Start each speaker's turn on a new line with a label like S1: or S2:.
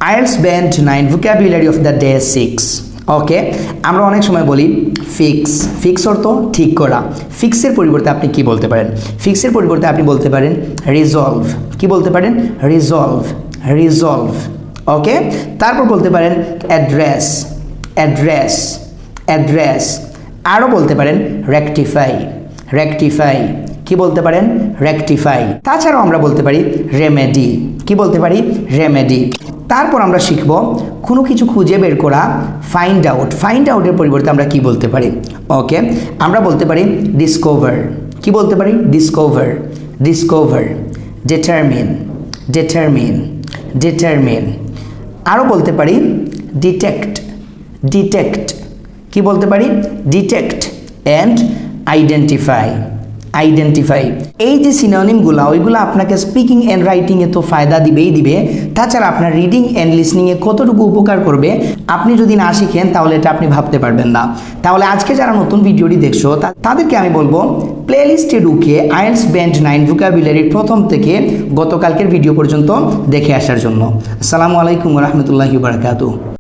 S1: IELTS band 9 vocabulary of the day 6। ওকে, আমরা অনেক সময় বলি ফিক্স। ফিক্স অর্থ ঠিক করা। ফিক্সের পরিবর্তে আপনি কি বলতে পারেন? ফিক্সের পরিবর্তে আপনি বলতে পারেন রিজলভ। কি বলতে পারেন? Resolve, resolve. ওকে, তারপর বলতে পারেন অ্যাড্রেস, অ্যাড্রেস, অ্যাড্রেস। আরও বলতে পারেন রেকটিফাই, রেকটিফাই। কি বলতে পারেন? রেকটিফাই। তাছাড়াও আমরা বলতে পারি রেমেডি। কি বলতে পারি? রেমেডি। তারপর আমরা শিখব কোনো কিছু খুঁজে বের করা, ফাইন্ড আউট। ফাইন্ড আউটের পরিবর্তে আমরা কি বলতে পারি? ওকে, আমরা বলতে পারি ডিসকভার। কি বলতে পারি? Discover, discover. Determine, determine, determine. আরও বলতে পারি ডিটেক্ট, ডিটেক্ট। কি বলতে পারি? Detect and identify, identify. এই যে সিনোনিমগুলো, ওইগুলো আপনাকে স্পিকিং অ্যান্ড রাইটিংয়ে তো ফায়দা দিবেই দিবে, তাছাড়া আপনার রিডিং অ্যান্ড লিসনিংয়ে কতটুকু উপকার করবে আপনি যদি না শিখেন তাহলে এটা আপনি ভাবতে পারবেন না। তাহলে আজকে যারা নতুন ভিডিওটি দেখছো তাদেরকে আমি বলবো প্লেলিস্টে ঢুকে আইএলটিএস ব্যান্ড 9 ভোকাবুলারির প্রথম থেকে গতকালকের ভিডিও পর্যন্ত দেখে আসার জন্য। আসসালামু আলাইকুম ওয়া রাহমাতুল্লাহি ওয়া বারাকাতুহু।